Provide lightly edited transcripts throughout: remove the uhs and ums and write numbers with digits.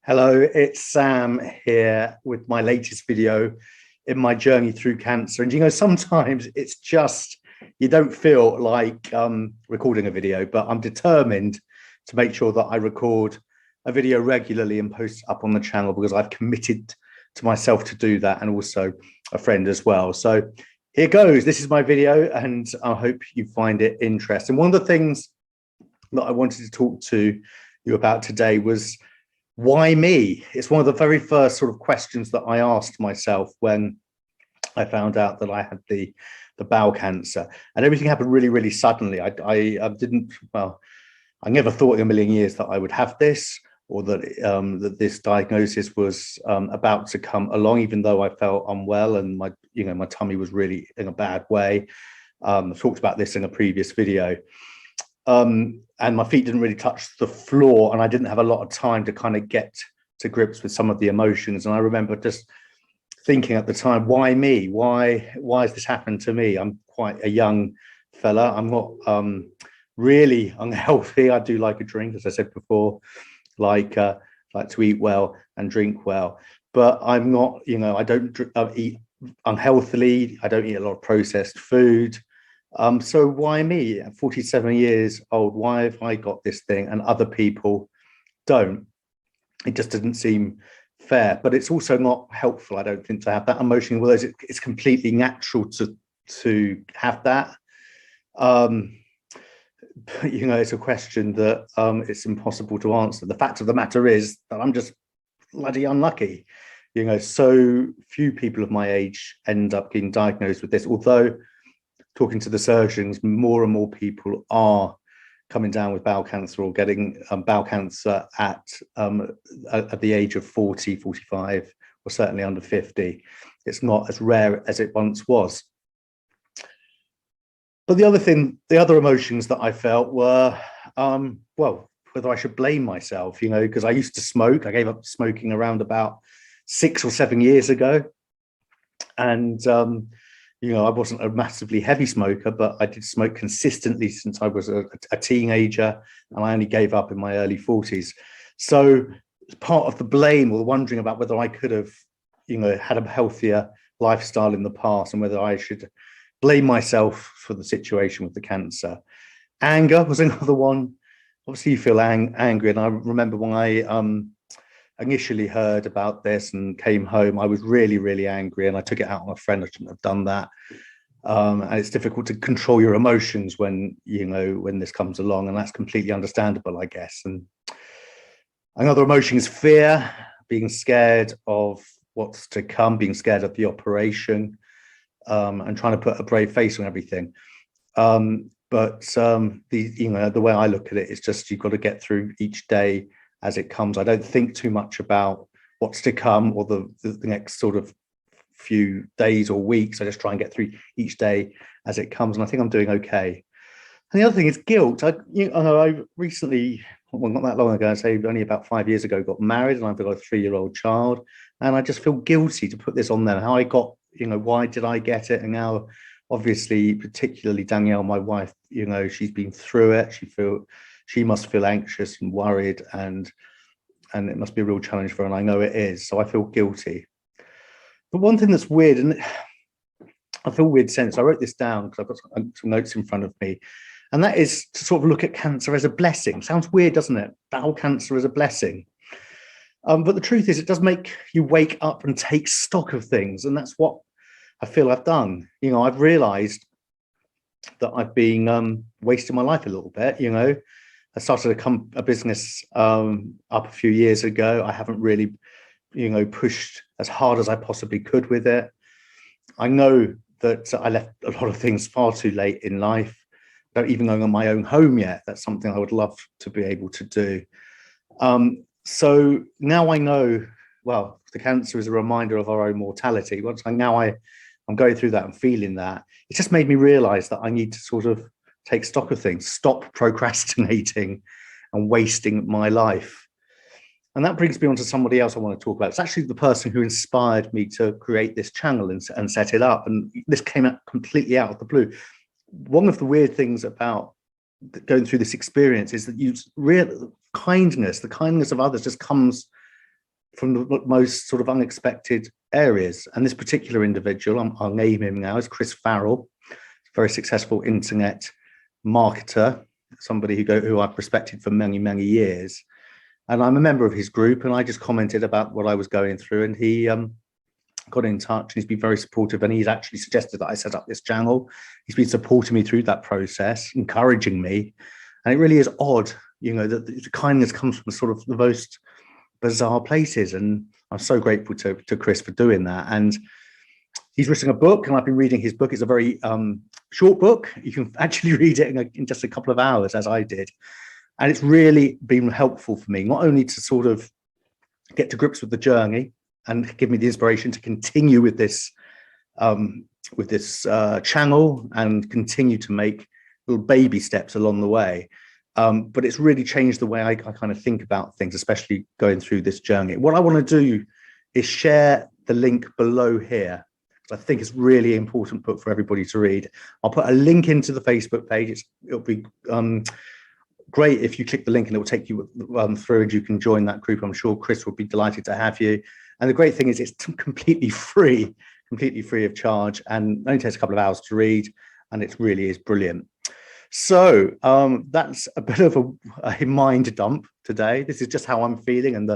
Hello, it's Sam here with my latest video in my journey through cancer. And sometimes it's just, you don't feel like recording a video, but I'm determined to make sure that I record a video regularly and post up on the channel because I've committed to myself to do that, and also a friend as well. So here goes. This is my video and I hope you find it interesting. One of the things that I wanted to talk to you about today was, why me? It's one of the very first sort of questions that I asked myself when I found out that I had the bowel cancer, and everything happened really, really suddenly. I never thought in a million years that I would have this, or that this diagnosis was about to come along, even though I felt unwell and my tummy was really in a bad way. I've talked about this in a previous video. And my feet didn't really touch the floor, and I didn't have a lot of time to kind of get to grips with some of the emotions. And I remember just thinking at the time, why me? Why has this happened to me? I'm quite a young fella. I'm not really unhealthy. I do like a drink, as I said before, like to eat well and drink well, but I'm not, I don't eat unhealthily. I don't eat a lot of processed food. So why me at 47 years old? Why have I got this thing and other people don't? It just didn't seem fair, but it's also not helpful, I don't think, to have that emotion. Whereas it's completely natural to have that. It's a question that it's impossible to answer. The fact of the matter is that I'm just bloody unlucky. So few people of my age end up getting diagnosed with this, although talking to the surgeons, more and more people are coming down with bowel cancer or getting bowel cancer at the age of 40, 45, or certainly under 50. It's not as rare as it once was. But the other emotions that I felt were, whether I should blame myself, because I used to smoke. I gave up smoking around about 6 or 7 years ago. And I wasn't a massively heavy smoker, but I did smoke consistently since I was a teenager, and I only gave up in my early 40s. So part of the blame, or the wondering about whether I could have, had a healthier lifestyle in the past, and whether I should blame myself for the situation with the cancer. Anger was another one. Obviously, you feel angry, and I remember when I initially heard about this and came home, I was really, really angry, and I took it out on a friend. I shouldn't have done that. And it's difficult to control your emotions when this comes along, and that's completely understandable, I guess. And another emotion is fear, being scared of what's to come, being scared of the operation, and trying to put a brave face on everything. But the way I look at it is just, you've got to get through each day as it comes. I don't think too much about what's to come or the next sort of few days or weeks. I just try and get through each day as it comes, and I think I'm doing okay. And the other thing is guilt. I recently, well, not that long ago, I'd say only about 5 years ago, got married, and I've got a 3-year-old child, and I just feel guilty to put this on there. How I got, why did I get it? And now, obviously, particularly Danielle, my wife, she's been through it. She must feel anxious and worried, and it must be a real challenge for her, and I know it is. So I feel guilty. But one thing that's weird, and I feel weird since I wrote this down because I've got some notes in front of me, and that is to sort of look at cancer as a blessing. Sounds weird, doesn't it? Bowel cancer is a blessing. But the truth is, it does make you wake up and take stock of things, and that's what I feel I've done. I've realized that I've been wasting my life a little bit. I started a business up a few years ago. I haven't really, pushed as hard as I possibly could with it. I know that I left a lot of things far too late in life. I don't even own my own home yet. That's something I would love to be able to do. So now I know, well, the cancer is a reminder of our own mortality. I'm going through that and feeling that, it just made me realize that I need to sort of take stock of things, stop procrastinating and wasting my life. And that brings me on to somebody else I want to talk about. It's actually the person who inspired me to create this channel and set it up. And this came out completely out of the blue. One of the weird things about going through this experience is that the kindness of others just comes from the most sort of unexpected areas. And this particular individual, I'll name him now, is Chris Farrell, very successful internet marketer, somebody who I've respected for many, many years. And I'm a member of his group, and I just commented about what I was going through, and he got in touch, and he's been very supportive, and he's actually suggested that I set up this channel. He's been supporting me through that process, encouraging me. And it really is odd, you know, that the kindness comes from sort of the most bizarre places. And I'm so grateful to Chris for doing that. And he's written a book, and I've been reading his book. It's a very short book. You can actually read it in just a couple of hours, as I did. And it's really been helpful for me, not only to sort of get to grips with the journey and give me the inspiration to continue with this channel and continue to make little baby steps along the way. But it's really changed the way I kind of think about things, especially going through this journey. What I want to do is share the link below here, because I think it's really important book for everybody to read. I'll put a link into the Facebook page. It'll be great if you click the link, and it will take you through, and you can join that group. I'm sure Chris would be delighted to have you. And the great thing is it's completely free of charge, and only takes a couple of hours to read, and it really is brilliant. So that's a bit of a mind dump today. This is just how I'm feeling, and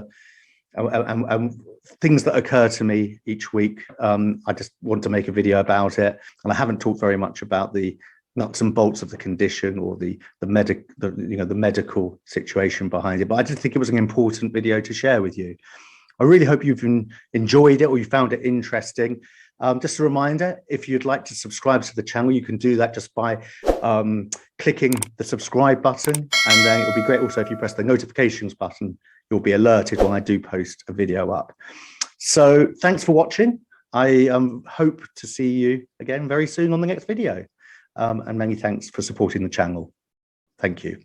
things that occur to me each week. I just want to make a video about it, and I haven't talked very much about the nuts and bolts of the condition or the medical situation behind it. But I just think it was an important video to share with you. I really hope you've enjoyed it, or you found it interesting. Just a reminder, if you'd like to subscribe to the channel, you can do that just by clicking the subscribe button, and then it'll be great also if you press the notifications button. You'll be alerted when I do post a video up. So thanks for watching. I hope to see you again very soon on the next video. And many thanks for supporting the channel. Thank you.